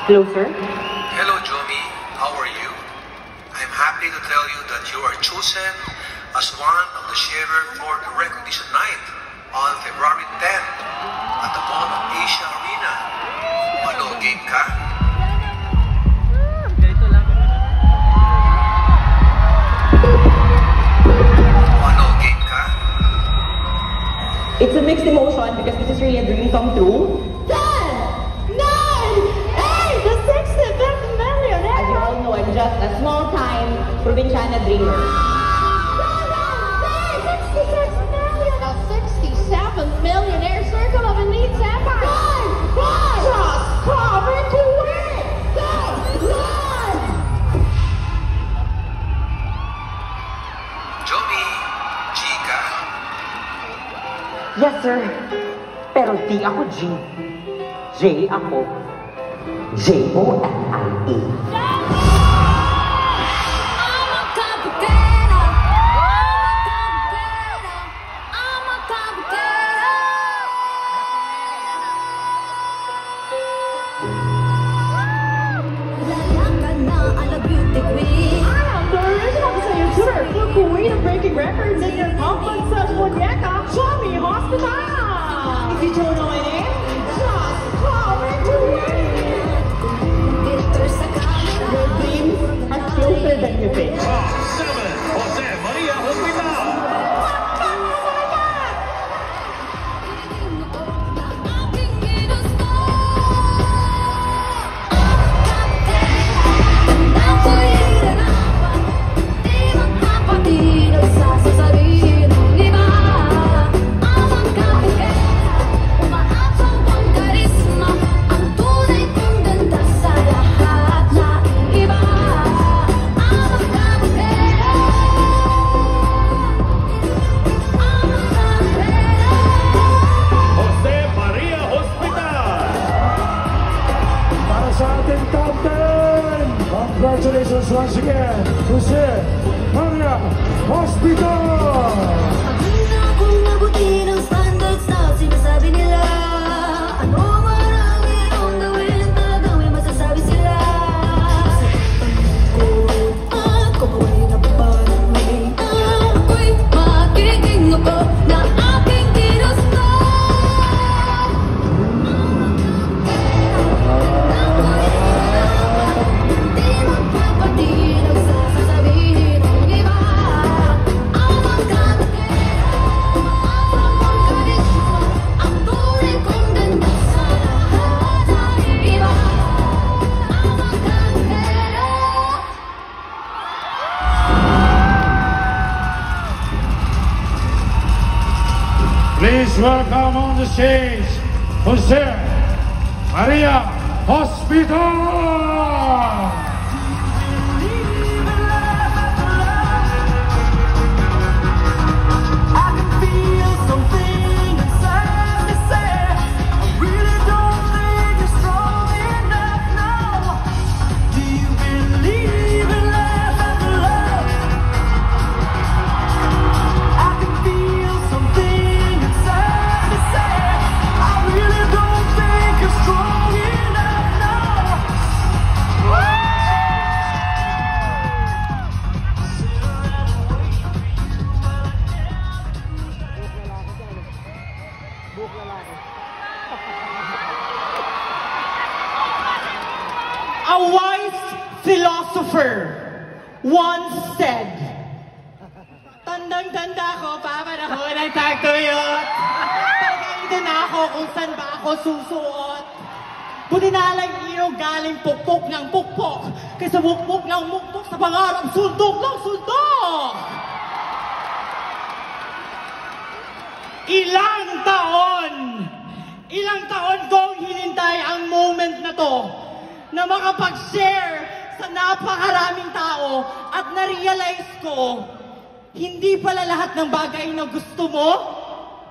Closer? Hello, Jomi. How are you? I'm happy to tell you that you are chosen as one of the sharer for the recognition night on February 10 at the Mall of Asia Arena. Ano, game ka? Ano, game ka? It's a mixed emotion because this is really a dream come true. 10, 9, 8, the 65th millionaire! As you all know, I'm just a small-time provinciana dreamer. 66 million, the 67th millionaire circle of elite empire! 5, just cover to win! 6, 1! Jomi, Chika. Yes, sir. Pero di ako G. J ako. J-O-M-I-E. Breaking records in your complex at Muñeca, Jomi Hospital! If you don't know my name, just call me to win! Your dreams are closer than you think. 7, Jose Maria Hospital! Congratulations once again, Jose Maria Hospital! Maganda kung nabuti ng standards na sinasabi nila. Ano marami akong gawin, talagang may masasabi sila. Kung away na pa ng may ako'y magiging ako na aking ginusto. Please welcome on the stage, Jose Maria Hospital! A wise philosopher once said, tandang-tanda ko pa panahon ng tagtuyot. Pagkaito na ako kung saan ba ako susuot. Buti na lang ino galing pukpok ng pukpok kaysa mukpok ng mukpok sa pangarap sundok ng sundok. Ilang taon kong hinintay ang moment na to na makapag-share sa napakaraming tao at na-realize ko, hindi pala lahat ng bagay na gusto mo,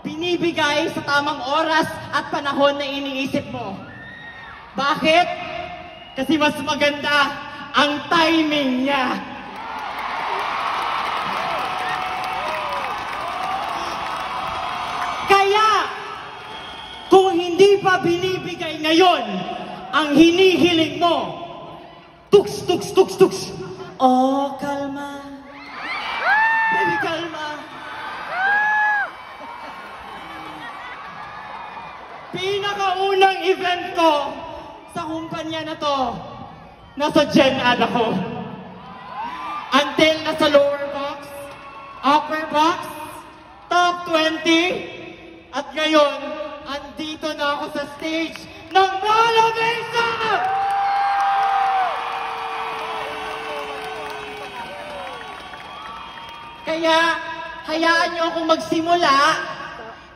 binibigay sa tamang oras at panahon na iniisip mo. Bakit? Kasi mas maganda ang timing niya. Kaya, kung hindi pa binibigay ngayon ang hinihiling mo. Tuks, tuks, tuks, tuks. Oh, kalma. Baby, kalma. Pinakaunang event ko sa kumpanya na to, nasa Gen Ad ako. Until nasa lower box, upper box, top 20, at ngayon, andito na ako sa stage ng Mall of Asia! Kaya, hayaan niyo akong magsimula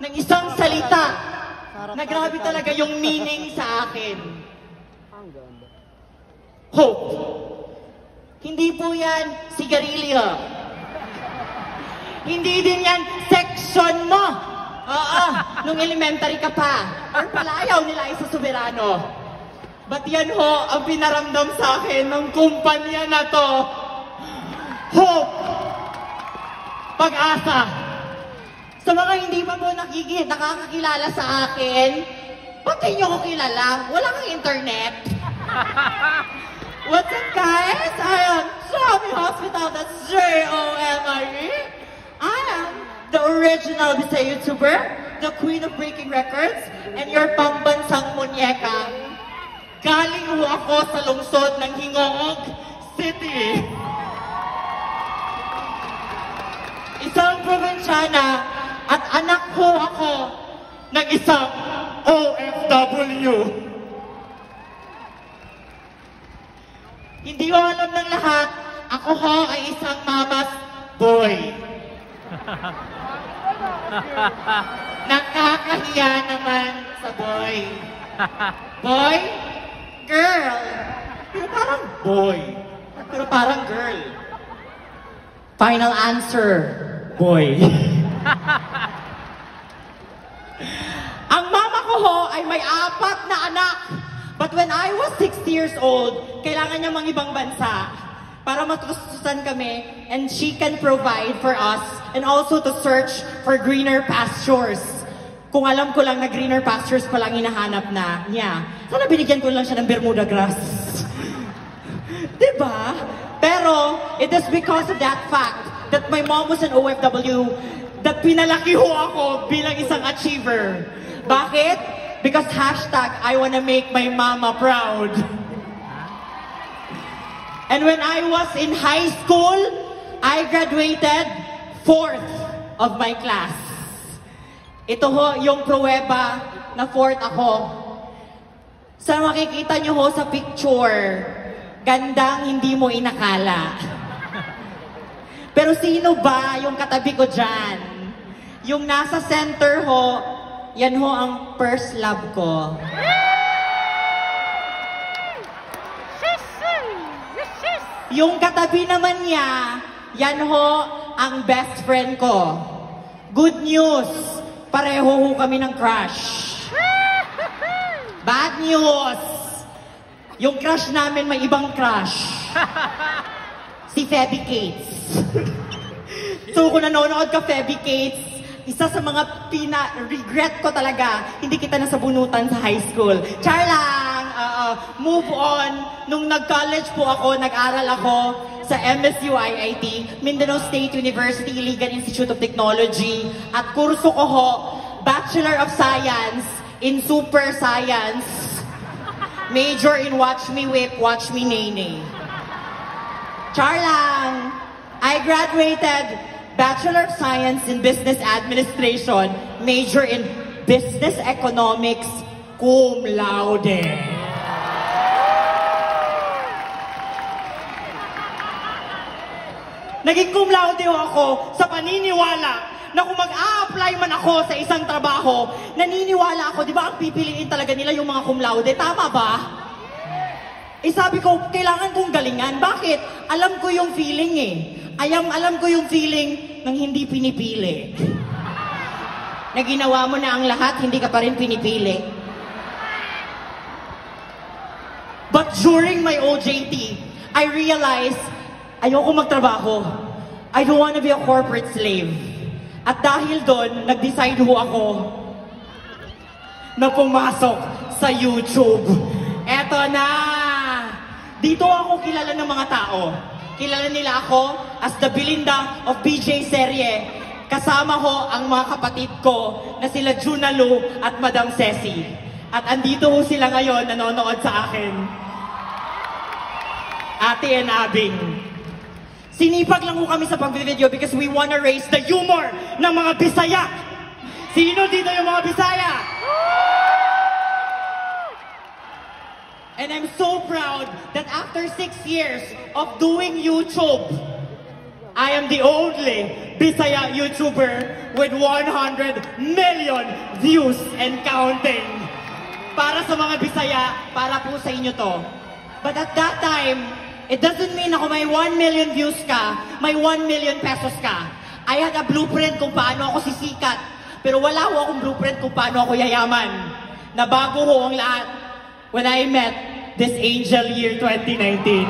ng isang salita na grabe talaga yung meaning sa akin. Hope. Hindi po yan sigarilyo. Hindi din yan section mo. Oo, nung elementary ka pa. Or palayaw nila isa soberano. But yan ho ang pinaramdam sa akin ng kumpanya na to. Hope. Pag-asa. Sa mga hindi pa po nakakakilala sa akin, ba't di nyo ko kilala? Wala kang internet. What's up, guys? I am Zombie Hospital, that's J-O-M-I-E. I am the original Bisay YouTuber, the queen of breaking records, and your pambansang munyeka. Galing ho ako sa lungsod ng Hingogog City. Isang probinsyana at anak ho ako ng isang OFW. Hindi ko alam ng lahat, ako ho ay isang mama's boy. Nakakahiya naman sa boy. Boy? Girl. Pero parang boy. Pero parang girl. Final answer, boy. Ang mama ko ho ay may 4 na anak. But when I was 6 years old, kailangan niya mang ibang bansa para matustusan kami and she can provide for us and also to search for greener pastures. Kung alam ko lang na greener pastures pa lang hinahanap na niya, sana binigyan ko lang siya ng Bermuda grass. Diba? Pero, it is because of that fact that my mom was an OFW that pinalaki ho ako bilang isang achiever. Bakit? Because hashtag, I wanna make my mama proud. And when I was in high school, I graduated 4th of my class. Ito ho yung pruweba na 4th ako. Sa makikita nyo ho sa picture, gandang hindi mo inakala. Pero sino ba yung katabi ko dyan? Yung nasa center ho, yan ho ang first love ko. Yung katabi naman niya, yan ho ang best friend ko. Good news, pareho ho kami ng crush. Bad news, yung crush namin may ibang crush. Si Feby Cates. So kung nanonood ka, Feby Cates, isa sa mga regret ko talaga, hindi kita nasabunutan sa high school. Char lang! Move on. Nung nag-college po ako, nag-aral ako sa MSU IIT, Mindanao State University, Iligan Institute of Technology. At kurso ko ho, Bachelor of Science in Super Science. Major in Watch Me Whip, Watch Me Nene. Char lang! I graduated Bachelor of Science in Business Administration, major in Business Economics, cum laude. Naging cum laude ako sa paniniwala na kung mag-a-apply man ako sa isang trabaho, naniniwala ako, di ba ang pipiliin talaga nila yung mga cum laude? Tama ba? Eh sabi ko, kailangan kong galingan. Bakit? Alam ko yung feeling eh. Alam ko yung feeling ng hindi pinipili. Na ginawa mo na ang lahat, hindi ka pa rin pinipili. But during my OJT, I realized, ayoko magtrabaho. I don't want to be a corporate slave. At dahil doon, nag-decide ho ako na pumasok sa YouTube. Eto na! Dito ako kilala ng mga tao. Kilala nila ako as the Belinda of BJ Serye. Kasama ko ang mga kapatid ko na sila Junalu at Madam Ceci. At andito ho sila ngayon nanonood sa akin. Ate and Abing. Sinipag lang ho kami sa pag-video because we wanna raise the humor ng mga Bisaya. Sino dito yung mga Bisaya? And I'm so proud that after 6 years of doing YouTube, I am the only Bisaya YouTuber with 100 million views and counting. Para sa mga Bisaya, para po sa inyo to. But at that time, it doesn't mean ako may 1 million views ka, may 1 million pesos ka. I had a blueprint kung paano ako sisikat. Pero wala ho akong blueprint kung paano ako yayaman. Nabago ho ang lahat when I met this angel year 2019.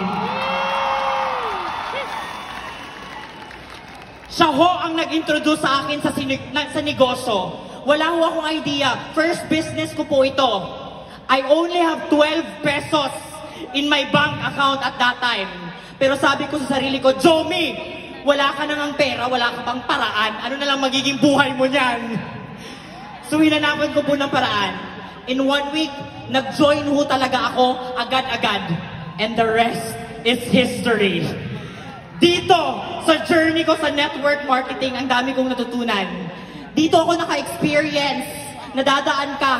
Siya ho ang nag-introduce sa akin sa negosyo. Wala ho akong idea. First business ko po ito. I only have 12 pesos in my bank account at that time. Pero sabi ko sa sarili ko, Jomi, wala ka nang pera, wala ka bang paraan? Ano na lang magiging buhay mo niyan? So hinanapan ko po ng paraan. In 1 week, nag-join ho talaga ako agad-agad. And the rest is history. Dito, sa journey ko sa network marketing, ang dami kong natutunan. Dito ako naka-experience, nadadaan ka,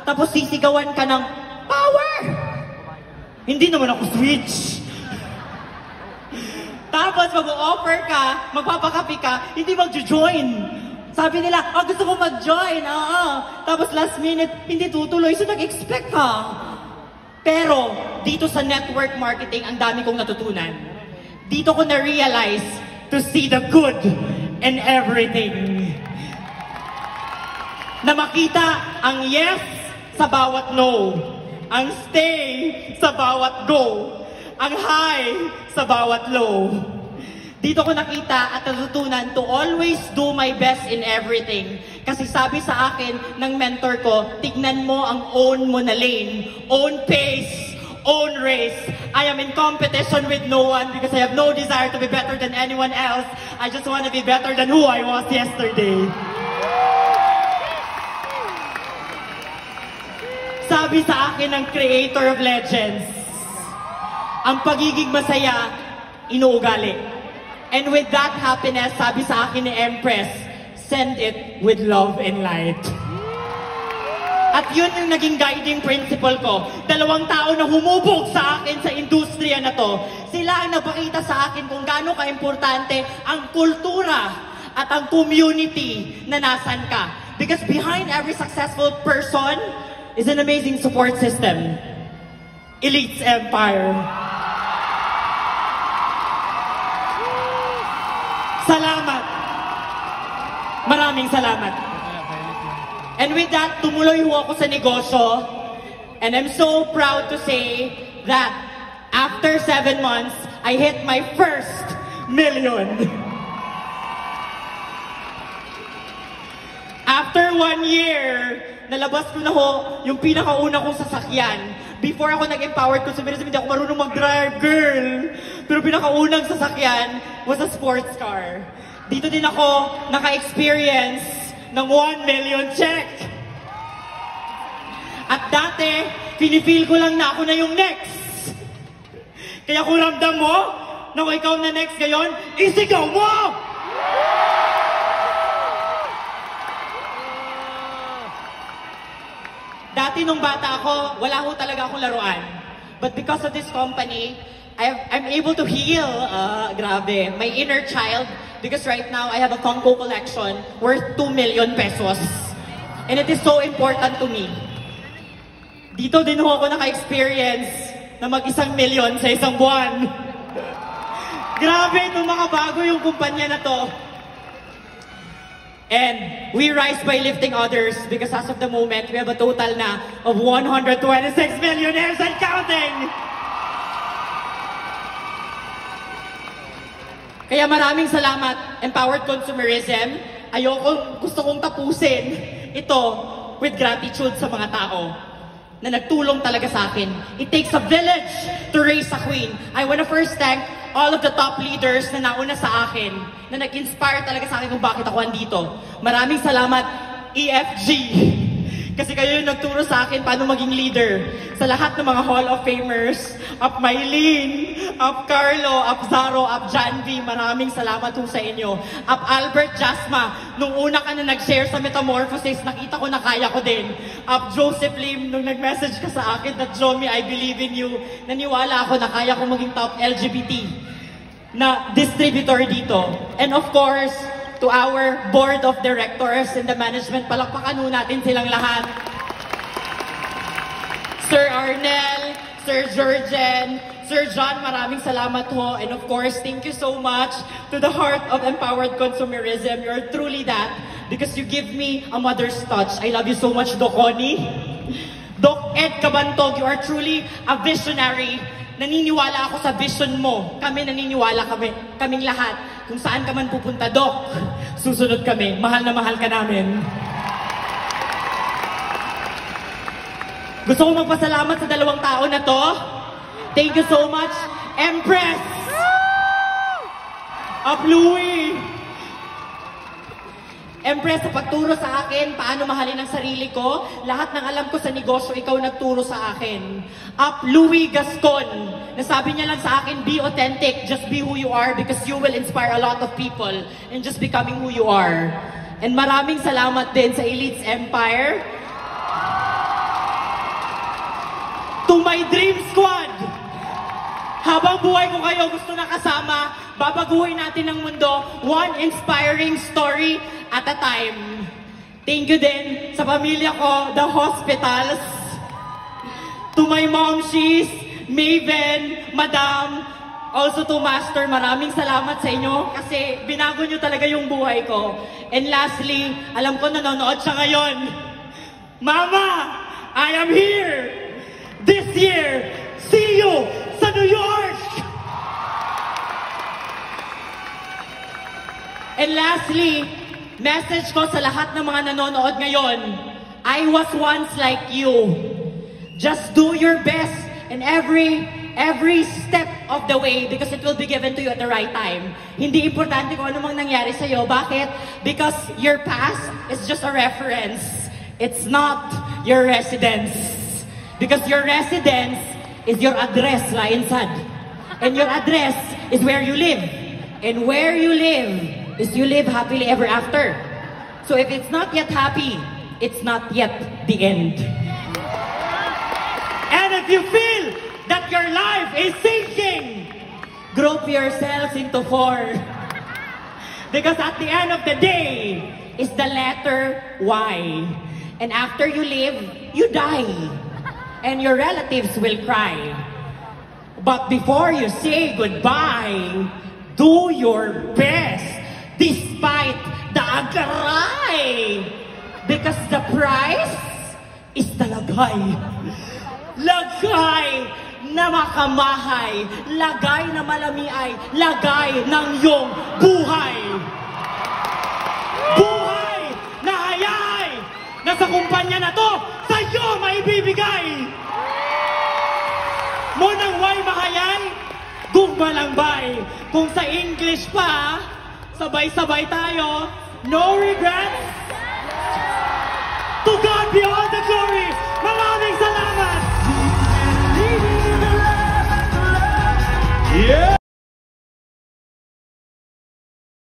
tapos sisigawan ka ng power! Hindi naman ako switch. Tapos mag-offer ka, magpapakapi ka, hindi mag-join. Sabi nila, gusto ko mag-join, oo. Tapos last minute, hindi tutuloy, so nag-expect ka. Pero, dito sa network marketing, ang dami kong natutunan. Dito ko na-realize to see the good in everything. Na makita ang yes sa bawat no. Ang stay sa bawat go. Ang high sa bawat low. Dito ko nakita at natutunan to always do my best in everything. Kasi sabi sa akin ng mentor ko, tignan mo ang own mo na lane, own pace, own race. I am in competition with no one because I have no desire to be better than anyone else. I just want to be better than who I was yesterday. Sabi sa akin ng creator of legends, ang pagiging masaya, inuugali. And with that happiness, sabi sa akin ni Empress, send it with love and light. At yun yung naging guiding principle ko. 2 tao na humubog sa akin sa industriya na to. Sila ang napakita sa akin kung gaano ka-importante ang kultura at ang community na nasan ka. Because behind every successful person is an amazing support system. Elite's Empire. Salamat. Maraming salamat. And with that, tumuloy ho ako sa negosyo. And I'm so proud to say that after 7 months, I hit my first million. After 1 year, nalabas ko na ho yung pinakauna kong sasakyan. Before ako nag-empowered consumer, hindi ako marunong mag-drive, girl. Pero pinakaunang sasakyan was a sports car. Dito din ako naka-experience ng 1 million check. At dati, pinifeel ko lang na ako na yung next. Kaya kung ramdam mo na kung ikaw na next ngayon, isigaw mo! Dati nung bata ako, wala ho talaga akong laruan. But because of this company, I'm able to heal, grabe, my inner child. Because right now, I have a Funko collection worth 2 million pesos. And it is so important to me. Dito din ho ako naka-experience na mag-1 million sa isang buwan. Grabe, itong mga bago yung kumpanya na to. And we rise by lifting others because as of the moment, we have a total na of 126 millionaires and counting! Kaya maraming salamat, Empowered Consumerism. Gusto kong tapusin ito with gratitude sa mga tao. na nagtulong talaga sa akin. It takes a village to raise a queen. I want to first thank all of the top leaders na nauna sa akin, na nag-inspire talaga sa akin kung bakit ako andito. Maraming salamat, EFG. Kasi kayo yung nagturo sa akin paano maging leader. Sa lahat ng mga Hall of Famers, Up Mylene, Up Carlo, Up Zaro, Up Janvi, maraming salamat po sa inyo. Up Albert Jasma, nung una ka na nag-share sa Metamorphosis, nakita ko na kaya ko din. Up Joseph Lim, nung nag-message ka sa akin that Jomi, I believe in you. Naniwala ako na kaya ko maging top LGBT na distributor dito. And of course, to our board of directors and the management, palakpakan natin silang lahat. Sir Arnel, Sir Georgian, Sir John, maraming salamat ho. And of course, thank you so much to the heart of empowered consumerism. You're truly that because you give me a mother's touch. I love you so much, Doc Connie. Doc Ed Cabantog, you are truly a visionary. Naniniwala ako sa vision mo. Kami naniniwala kaming lahat. Kung saan ka man pupunta, Doc, susunod kami. Mahal na mahal ka namin. Gusto ko magpasalamat sa dalawang tao na to. Thank you so much, Empress of Louie. Empress, sa pagturo sa akin, paano mahalin ang sarili ko, lahat ng alam ko sa negosyo, ikaw nagturo sa akin. Up Louie Gascon, nasabi niya lang sa akin, be authentic, just be who you are because you will inspire a lot of people in just becoming who you are. And maraming salamat din sa Elites Empire. To my Dream Squad, habang buhay ko kayo gusto na kasama, babaguhin natin ang mundo, one inspiring story at a time. Thank you din sa pamilya ko, the hospitals. To my momshies, Maven, Madam, also to Master, maraming salamat sa inyo kasi binago nyo talaga yung buhay ko. And lastly, alam ko nanonood siya ngayon. Mama, I am here this year. See you sa New York! And lastly, message ko sa lahat ng mga nanonood ngayon, I was once like you. Just do your best in every step of the way because it will be given to you at the right time. Hindi importante kung ano mang nangyari sa'yo. Bakit? Because your past is just a reference. It's not your residence. Because your residence is your address, Lionsad. And your address is where you live. And where you live is you live happily ever after. So if it's not yet happy, it's not yet the end. And if you feel that your life is sinking, group yourselves into 4. Because at the end of the day is the letter Y. And after you live, you die. And your relatives will cry. But before you say goodbye, do your best despite the agaray. Because the price is the lagay. Lagay na makamahay. Lagay na malamiay. Lagay ng iyong buhay. Buhay na hayay na sa kumpanya na to, sa'yo maibibigay. Munang way mahayay, gugmalangbay. Kung sa English pa, sabay-sabay tayo. No regrets. To God be all